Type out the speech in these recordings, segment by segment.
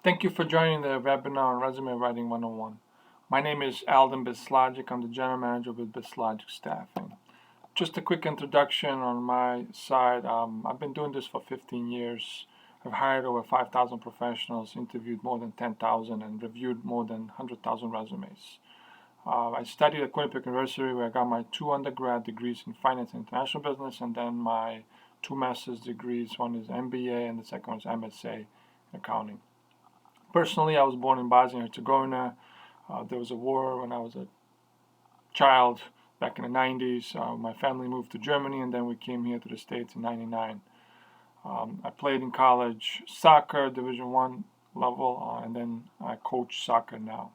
Thank you for joining the webinar on Resume Writing 101. My name is Aldin Beslagic. I'm the General Manager with BestLogic Staffing. Just a quick introduction on my side. I've been doing this for 15 years. I've hired over 5,000 professionals, interviewed more than 10,000, and reviewed more than 100,000 resumes. I studied at Quinnipiac University where I got my 2 undergrad degrees in Finance and International Business and then my 2 master's degrees. One is MBA and the second one is MSA in Accounting. Personally, I was born in Bosnia and Herzegovina. There was a war when I was a child back in the 90s. My family moved to Germany and then we came here to the States in 99. I played in college soccer, Division I level, and then I coach soccer now.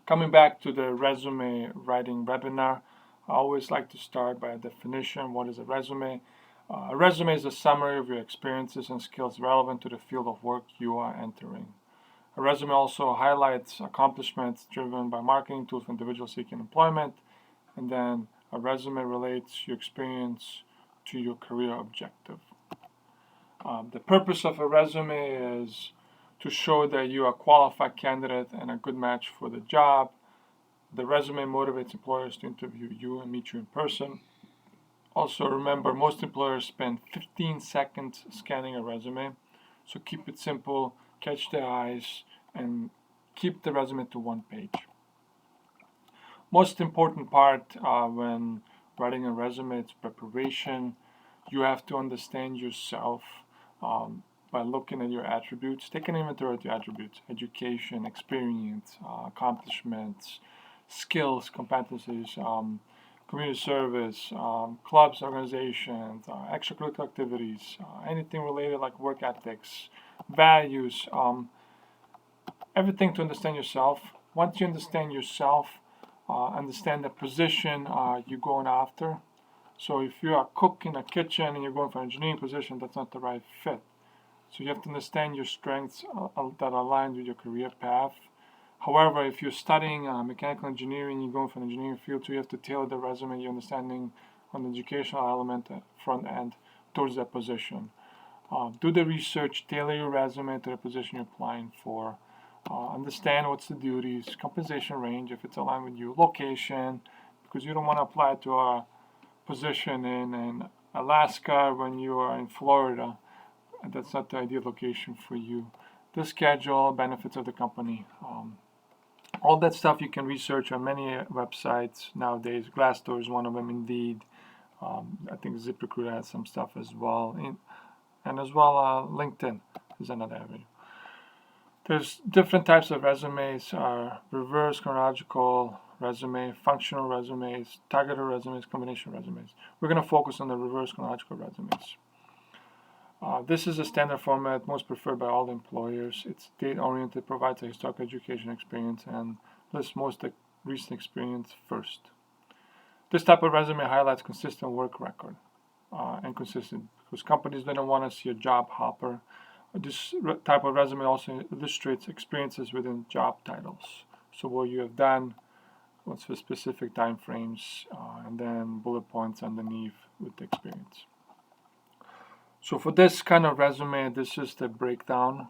Coming back to the resume writing webinar, I always like to start by a definition. What is a resume? A resume is a summary of your experiences and skills relevant to the field of work you are entering. A resume also highlights accomplishments driven by marketing tools for individuals seeking employment, and then a resume relates your experience to your career objective. The purpose of a resume is to show that you are a qualified candidate and a good match for the job. The resume motivates employers to interview you and meet you in person. Also, remember, most employers spend 15 seconds scanning a resume, so keep it simple, catch their eyes, and keep the resume to 1 page. Most important part when writing a resume is preparation. You have to understand yourself by looking at your attributes. Take an inventory of your attributes: education, experience, accomplishments, skills, competencies, community service, clubs, organizations, extracurricular activities, anything related like work ethics, values, everything to understand yourself. Once you understand yourself, understand the position you're going after. So if you're a cook in a kitchen and you're going for an engineering position, that's not the right fit. So you have to understand your strengths that align with your career path. However, if you're studying mechanical engineering, you're going for an engineering field, so you have to tailor the resume, your understanding on the educational element front end towards that position. Do the research, tailor your resume to the position you're applying for. Understand what's the duties, compensation range, if it's aligned with you, location, because you don't want to apply to a position in Alaska when you are in Florida. That's not the ideal location for you. The schedule, benefits of the company. All that stuff you can research on many websites nowadays. Glassdoor is one of them, Indeed. I think ZipRecruiter has some stuff as well. And as well, LinkedIn is another avenue. There's different types of resumes: reverse chronological resume, functional resumes, targeted resumes, combination resumes. We're going to focus on the reverse chronological resumes. This is a standard format most preferred by all employers. It's date-oriented, provides a historical education experience, and lists most recent experience first. This type of resume highlights consistent work record and consistent, because companies don't want to see a job hopper. This type of resume also illustrates experiences within job titles. So what you have done, what's the specific time frames, and then bullet points underneath with the experience. So for this kind of resume, this is the breakdown.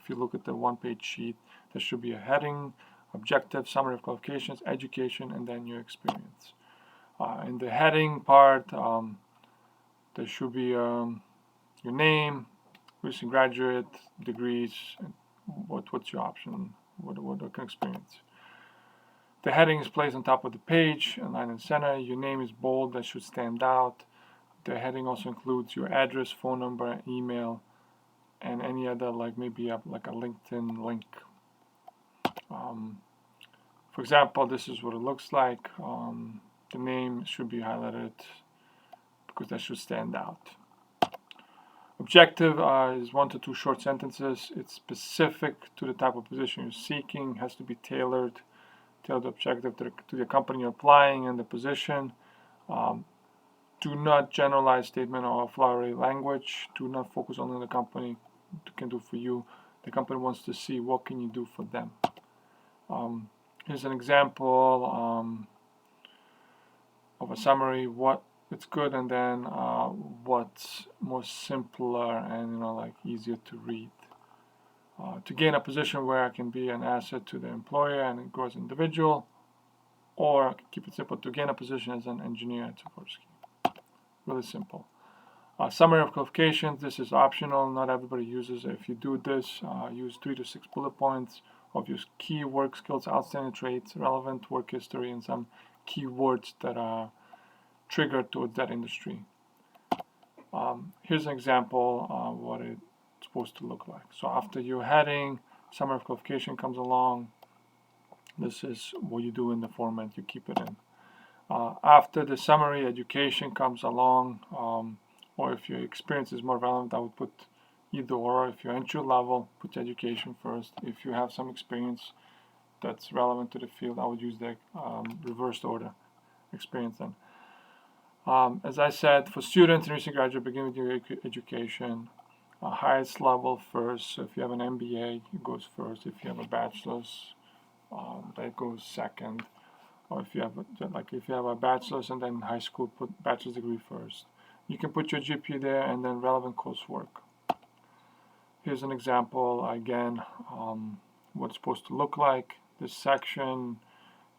If you look at the 1 page sheet, there should be a heading, objective, summary of qualifications, education, and then your experience. In the heading part, there should be your name, recent graduate, degrees, and what's your option, what kind of experience. The heading is placed on top of the page, aligned in center. Your name is bold, that should stand out. The heading also includes your address, phone number, email, and any other, like maybe like a LinkedIn link. For example, this is what it looks like. The name should be highlighted because that should stand out. Objective is 1 to 2 short sentences. It's specific to the type of position you're seeking. Has to be tailored the objective to the company you're applying and the position. Do not generalize statement or flowery language. Do not focus only on the company can do for you. The company wants to see what can you do for them. Here's an example of a summary. What it's good, and then what's more simpler and like easier to read. to gain a position where I can be an asset to the employer and grow as an individual, or keep it simple, to gain a position as an engineer at support scheme. Really simple. Summary of qualifications, this is optional, not everybody uses it. If you do this, use 3 to 6 bullet points of your key work skills, outstanding traits, relevant work history, and some keywords that are triggered towards that industry. Here's an example of what it's supposed to look like. So after your heading, summary of qualification comes along. This is what you do in the format, you keep it in. After the summary, education comes along, or if your experience is more relevant, I would put either or. If you're entry level, put education first. If you have some experience that's relevant to the field, I would use the reversed order experience then. As I said, for students and recent graduate, begin with your education. Highest level first. So if you have an MBA, it goes first. If you have a bachelor's, that goes second. Or if you have a bachelor's and then high school, put bachelor's degree first. You can put your GPA there and then relevant coursework. Here's an example again, what it's supposed to look like. This section,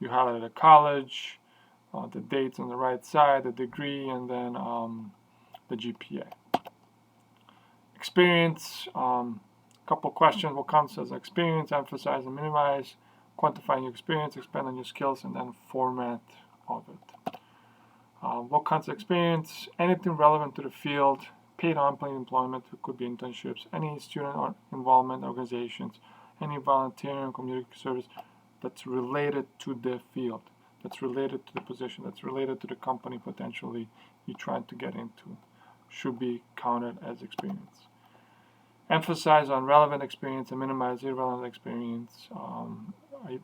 you highlight a college, the dates on the right side, the degree, and then the GPA. Experience, couple questions. What counts as experience? Emphasize and minimize. Quantifying your experience, expand on your skills, and then format of it. What counts as experience? Anything relevant to the field, paid on-paid employment, it could be internships, any student or involvement organizations, any volunteering community service that's related to the field, that's related to the position, that's related to the company potentially you're trying to get into, should be counted as experience. Emphasize on relevant experience and minimize irrelevant experience.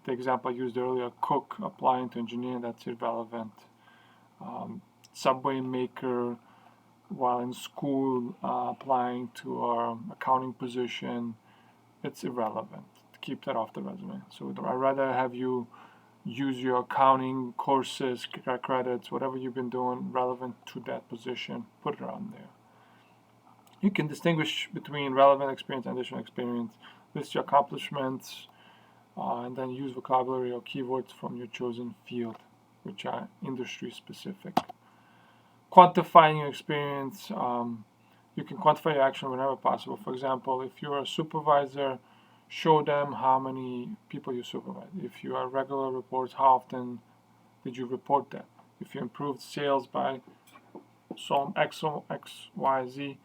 The example I used earlier, cook applying to engineering, that's irrelevant. Subway maker while in school applying to our accounting position, it's irrelevant. Keep that off the resume. So I'd rather have you use your accounting courses, credits, whatever you've been doing relevant to that position, put it on there. You can distinguish between relevant experience and additional experience, list your accomplishments, and then use vocabulary or keywords from your chosen field, which are industry specific. Quantifying your experience, you can quantify your action whenever possible. For example, if you're a supervisor, show them how many people you supervise. If you are regular reports, how often did you report that? If you improved sales by some X, Y, Z,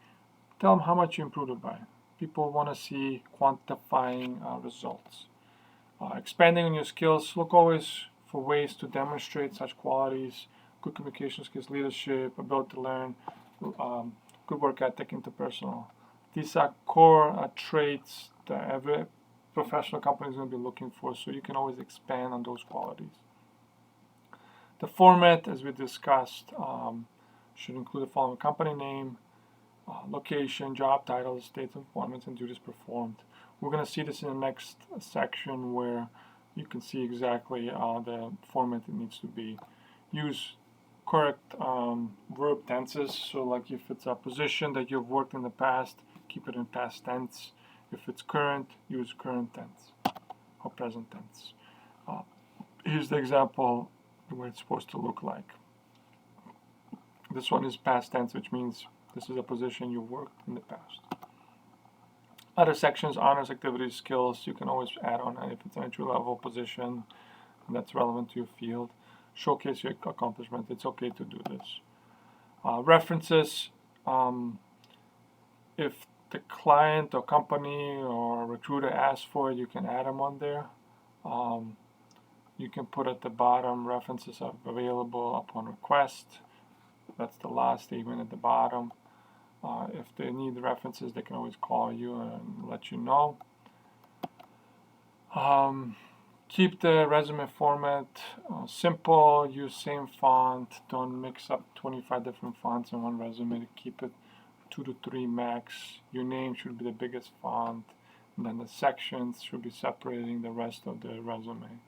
tell them how much you improved it by. People want to see quantifying results. Expanding on your skills, look always for ways to demonstrate such qualities: good communication skills, leadership, ability to learn, good work ethic, interpersonal. These are core traits that every professional company is going to be looking for, so you can always expand on those qualities. The format, as we discussed, should include the following: company name, location, job titles, dates of employment, and duties performed. We're going to see this in the next section where you can see exactly the format it needs to be. Use correct verb tenses, so like if it's a position that you've worked in the past, keep it in past tense. If it's current, use current tense or present tense. Here's the example where it's supposed to look like. This one is past tense, which means this is a position you worked in the past. Other sections, honors, activities, skills, you can always add on if it's an entry-level position that's relevant to your field. Showcase your accomplishment. It's okay to do this. References, if the client or company or recruiter asks for it, you can add them on there. You can put at the bottom, references are available upon request. That's the last statement at the bottom. If they need the references, they can always call you and let you know. Keep the resume format simple. Use same font. Don't mix up 25 different fonts in one resume. Keep it 2 to 3 max. Your name should be the biggest font, and then the sections should be separating the rest of the resume.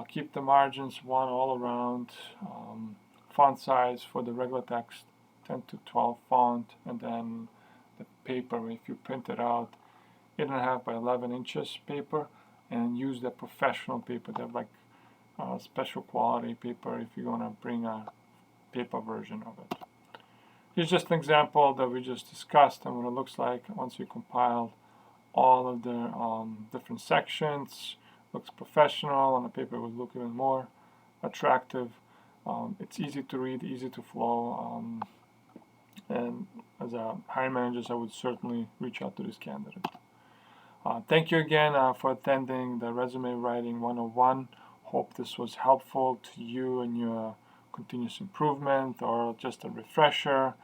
Keep the margins 1 all around. Font size for the regular text 10 to 12 font, and then the paper, if you print it out, 8.5 by 11 inches paper, and use the professional paper. They have like special quality paper if you're gonna bring a paper version of it. Here's just an example that we just discussed and what it looks like once we compiled all of the different sections. Looks professional. On the paper it would look even more attractive. It's easy to read, easy to flow, and as a hiring manager, I would certainly reach out to this candidate. Thank you again for attending the Resume Writing 101. Hope this was helpful to you in your continuous improvement or just a refresher.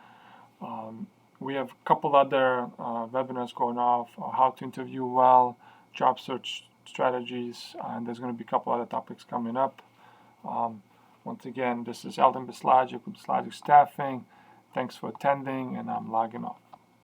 We have a couple other webinars going off, how to interview well, job search strategies, and there's going to be a couple other topics coming up. Once again, this is Aldin Beslagic with BestLogic Staffing. Thanks for attending, and I'm logging off.